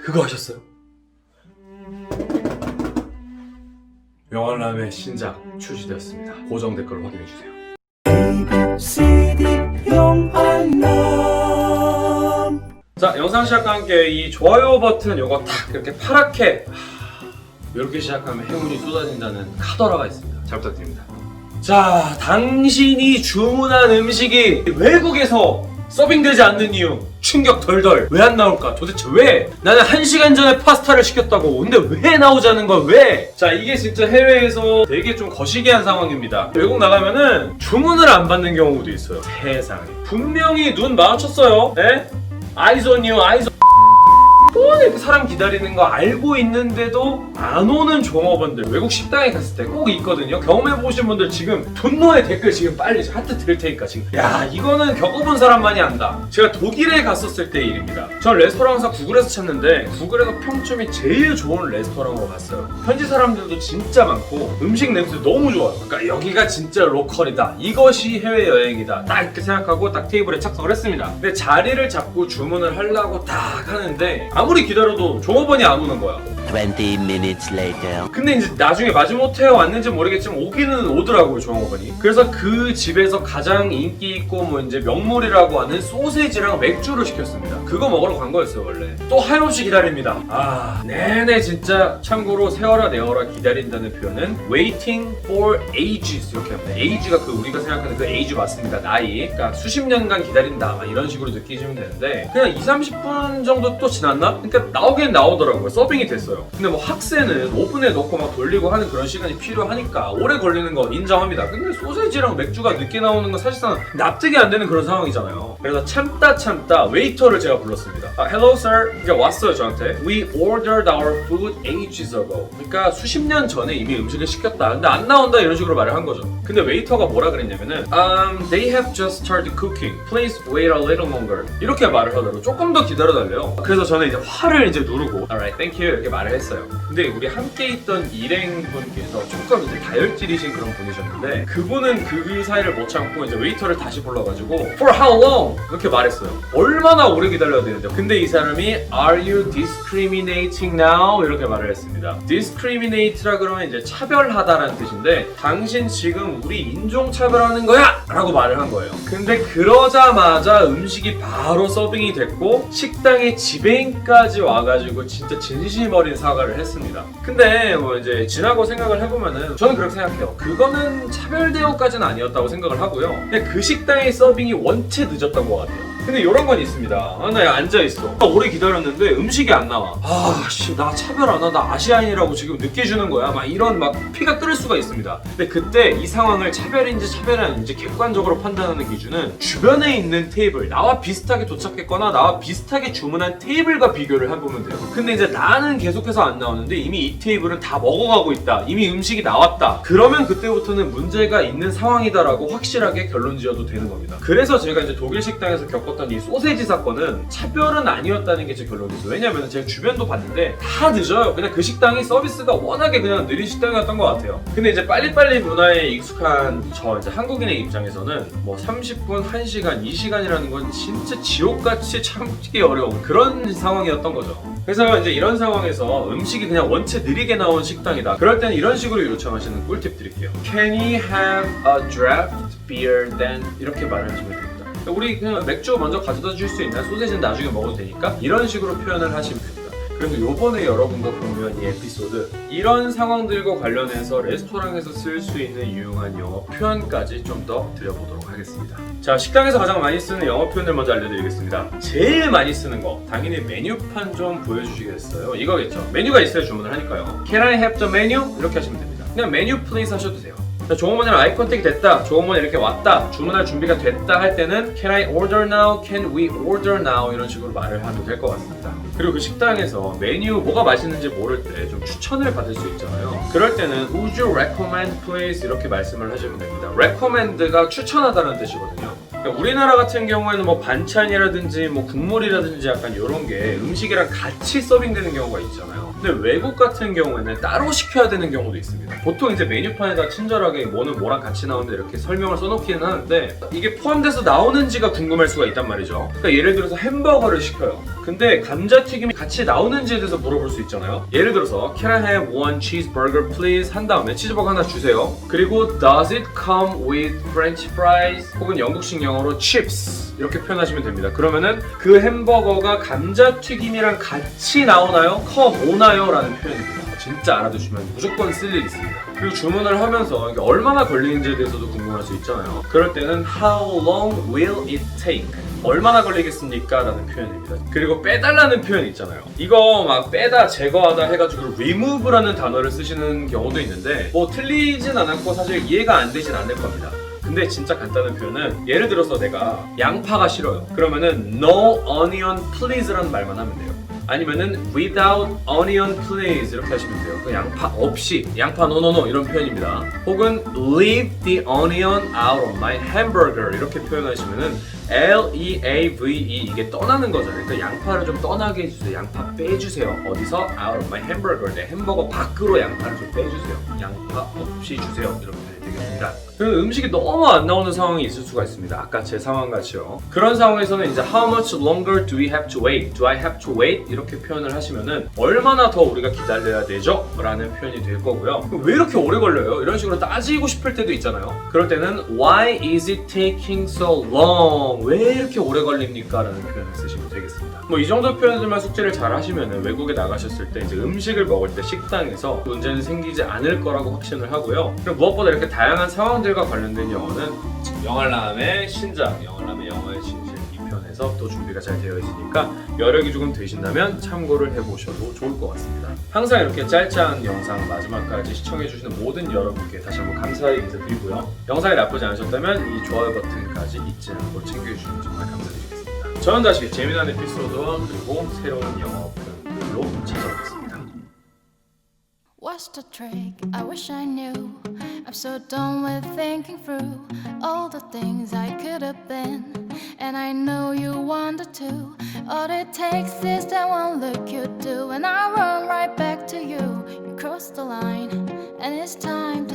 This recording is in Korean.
그거 하셨어요? 명월남의 신작 출시되었습니다. 고정 댓글로 확인해주세요. 자, 영상 시작과 함께 이 좋아요 버튼 요거 탁 이렇게 파랗게 이렇게 시작하면 행운이 쏟아진다는 카더라가 있습니다. 잘 부탁드립니다. 자, 당신이 주문한 음식이 외국에서 서빙되지 않는 이유 충격 덜덜. 왜 안 나올까? 도대체 왜? 나는 1시간 전에 파스타를 시켰다고. 근데 왜 나오지 않은 거야? 왜? 자, 이게 진짜 해외에서 되게 좀 거시기한 상황입니다. 외국 나가면은 주문을 안 받는 경우도 있어요. 세상에. 분명히 눈 마주쳤어요. 에? Eyes on you, eyes on 이렇게 사람 기다리는 거 알고 있는데도 안 오는 종업원들 외국 식당에 갔을 때 꼭 있거든요. 경험해보신 분들 지금 분노의 댓글 지금 빨리 하트 드릴 테니까 지금 야, 이거는 겪어본 사람만이 안다. 제가 독일에 갔었을 때 일입니다. 전 레스토랑사 구글에서 찾는데 구글에서 평점이 제일 좋은 레스토랑으로 갔어요. 현지 사람들도 진짜 많고 음식 냄새 너무 좋아요. 그러니까 여기가 진짜 로컬이다, 이것이 해외여행이다 딱 이렇게 생각하고 딱 테이블에 착석을 했습니다. 근데 자리를 잡고 주문을 하려고 딱 하는데 아무리 기다려도 종업원이 안 오는 거야. 20 minutes later. 근데 이제 나중에 마지못해 왔는지 모르겠지만 오기는 오더라고요, 종업원이. 그래서 그 집에서 가장 인기 있고 뭐 이제 명물이라고 하는 소세지랑 맥주를 시켰습니다. 그거 먹으러 간 거였어요, 원래. 또 하염없이 기다립니다. 아, 네네. 진짜 참고로 세워라 내어라 기다린다는 표현은 waiting for ages 이렇게 합니다. age가 그 우리가 생각하는 그 age 맞습니다. 나이. 그러니까 수십 년간 기다린다 막 이런 식으로 느끼시면 되는데 그냥 20-30분 정도 또 지났나? 그러니까 나오긴 나오더라고요. 서빙이 됐어요. 근데 뭐 학생은 오븐에 넣고 막 돌리고 하는 그런 시간이 필요하니까 오래 걸리는 거 인정합니다. 근데 소세지랑 맥주가 늦게 나오는 건 사실상 납득이 안 되는 그런 상황이잖아요. 그래서 참다 웨이터를 제가 불렀습니다. Hello sir. 이제 왔어요, 저한테. We ordered our food ages ago. 그러니까 수십 년 전에 이미 음식을 시켰다. 근데 안 나온다 이런 식으로 말을 한 거죠. 근데 웨이터가 뭐라 그랬냐면은 They have just started cooking. Please wait a little longer. 이렇게 말을 하더라고요. 조금 더 기다려달래요. 그래서 저는 이제 화를 이제 누르고 Alright, thank you 이렇게 말을 했어요. 근데 우리 함께 있던 일행분께서 조금 이제 다혈질이신 그런 분이셨는데 그분은 그 사이를 못 참고 이제 웨이터를 다시 불러가지고 For how long? 이렇게 말했어요. 얼마나 오래 기다려야 되는데. 근데 이 사람이 Are you discriminating now? 이렇게 말을 했습니다. discriminate라 그러면 이제 차별하다라는 뜻인데 당신 지금 우리 인종차별하는 거야! 라고 말을 한 거예요. 근데 그러자마자 음식이 바로 서빙이 됐고 식당에 지배인까지 와가지고 진짜 진심 어린 사과를 했습니다. 근데 뭐 이제 지나고 생각을 해보면은 저는 그렇게 생각해요. 그거는 차별 대우까지는 아니었다고 생각을 하고요. 근데 그 식당의 서빙이 원체 늦었던 것 같아요. 근데 이런 건 있습니다. 나 앉아있어. 오래 기다렸는데 음식이 안 나와. 씨, 나 차별 안 하다 아시아인이라고 지금 늦게 주는 거야. 막 이런 막 피가 끓을 수가 있습니다. 근데 그때 이 상황을 차별인지 차별이 아닌지 객관적으로 판단하는 기준은 주변에 있는 테이블, 나와 비슷하게 도착했거나 나와 비슷하게 주문한 테이블과 비교를 해보면 돼요. 근데 이제 나는 계속해서 안 나오는데 이미 이 테이블은 다 먹어가고 있다. 이미 음식이 나왔다. 그러면 그때부터는 문제가 있는 상황이다라고 확실하게 결론 지어도 되는 겁니다. 그래서 제가 이제 독일 식당에서 겪었던 이 소세지 사건은 차별은 아니었다는 게 제 결론이었어요. 왜냐면 제가 주변도 봤는데 다 늦어요. 그냥 그 식당이 서비스가 워낙에 그냥 느린 식당이었던 것 같아요. 근데 이제 빨리빨리 문화에 익숙한 저 이제 한국인의 입장에서는 뭐 30분, 1시간, 2시간이라는 건 진짜 지옥같이 참기 어려운 그런 상황이었던 거죠. 그래서 이제 이런 상황에서 음식이 그냥 원체 느리게 나온 식당이다. 그럴 때는 이런 식으로 요청하시는 꿀팁 드릴게요. Can we have a draft beer then? 이렇게 말을 하시면 됩니다. 우리 그냥 맥주 먼저 가져다 줄 수 있나? 소세지는 나중에 먹어도 되니까? 이런 식으로 표현을 하시면 됩니다. 그래서 요번에 여러분도 보면 이 에피소드 이런 상황들과 관련해서 레스토랑에서 쓸 수 있는 유용한 영어 표현까지 좀 더 드려보도록 하겠습니다. 자, 식당에서 가장 많이 쓰는 영어 표현들 먼저 알려드리겠습니다. 제일 많이 쓰는 거 당연히 메뉴판 좀 보여주시겠어요? 이거겠죠. 메뉴가 있어야 주문을 하니까요. Can I have the menu? 이렇게 하시면 됩니다. 그냥 메뉴 플리즈 하셔도 돼요. 종업원이랑 아이 컨택이 됐다, 종업원이 이렇게 왔다, 주문할 준비가 됐다 할 때는 Can I order now? Can we order now? 이런 식으로 말을 하면 될 것 같습니다. 그리고 그 식당에서 메뉴 뭐가 맛있는지 모를 때 좀 추천을 받을 수 있잖아요. 그럴 때는 Would you recommend please? 이렇게 말씀을 하시면 됩니다. recommend가 추천하다는 뜻이거든요. 그러니까 우리나라 같은 경우에는 뭐 반찬이라든지 뭐 국물이라든지 약간 이런 게 음식이랑 같이 서빙되는 경우가 있잖아요. 근데 외국 같은 경우에는 따로 시켜야 되는 경우도 있습니다. 보통 이제 메뉴판에다 친절하게 뭐는 뭐랑 같이 나오는데 이렇게 설명을 써놓기는 하는데 이게 포함돼서 나오는지가 궁금할 수가 있단 말이죠. 그러니까 예를 들어서 햄버거를 시켜요. 근데 감자튀김이 같이 나오는지에 대해서 물어볼 수 있잖아요. 예를 들어서 Can I have one cheeseburger please? 한 다음에 치즈버거 하나 주세요. 그리고 Does it come with french fries? 혹은 영국식 영어로 chips 이렇게 표현하시면 됩니다. 그러면은 그 햄버거가 감자튀김이랑 같이 나오나요? come 오나요? 라는 표현입니다. 진짜 알아두시면 무조건 쓸 일 있습니다. 그리고 주문을 하면서 이게 얼마나 걸리는지에 대해서도 궁금할 수 있잖아요. 그럴 때는 How long will it take? 얼마나 걸리겠습니까? 라는 표현입니다. 그리고 빼달라는 표현 있잖아요. 이거 막 빼다, 제거하다 해가지고 remove라는 단어를 쓰시는 경우도 있는데 뭐 틀리진 않았고 사실 이해가 안 되진 않을 겁니다. 근데 진짜 간단한 표현은 예를 들어서 내가 양파가 싫어요. 그러면은 no onion please 라는 말만 하면 돼요. 아니면은 without onion please 이렇게 하시면 돼요. 그 양파 없이, 양파 no 이런 표현입니다. 혹은 leave the onion out of my hamburger 이렇게 표현하시면은 L-E-A-V-E 이게 떠나는 거잖아요. 그러니까 양파를 좀 떠나게 해주세요. 양파 빼주세요. 어디서? out of my hamburger. 내 햄버거 밖으로 양파를 좀 빼주세요. 양파 없이 주세요. 이렇게 되겠습니다. 그 음식이 너무 안 나오는 상황이 있을 수가 있습니다. 아까 제 상황 같이요. 그런 상황에서는 이제 How much longer do we have to wait? Do I have to wait? 이렇게 표현을 하시면은 얼마나 더 우리가 기다려야 되죠? 라는 표현이 될 거고요. 왜 이렇게 오래 걸려요? 이런 식으로 따지고 싶을 때도 있잖아요. 그럴 때는 Why is it taking so long? 왜 이렇게 오래 걸립니까? 라는 표현을 쓰시면 되겠습니다. 뭐 이 정도 표현들만 숙지를 잘 하시면은 외국에 나가셨을 때 이제 음식을 먹을 때 식당에서 문제는 생기지 않을 거라고 확신을 하고요. 그리고 무엇보다 이렇게 다양한 상황들과 관련된 영어는 영알람의 신작, 영알람의 영어의 진실 2편에서 또 준비가 잘 되어 있으니까 여력이 조금 되신다면 참고를 해보셔도 좋을 것 같습니다. 항상 이렇게 짧은 영상 마지막까지 시청해주시는 모든 여러분께 다시 한번 감사히 인사드리고요. 영상이 나쁘지 않으셨다면 이 좋아요 버튼까지 잊지 않고 챙겨주시면 정말 감사드리겠습니다. 저는 다시 재미난 에피소드와 그리고 새로운 영어 표현들로 찾아오겠습니다. What's the trick? I wish I knew. I'm so done with thinking through all the things I could have been, and I know you wanted to. All it takes is that one look you do, and I run right back to you. You cross the line, and it's time to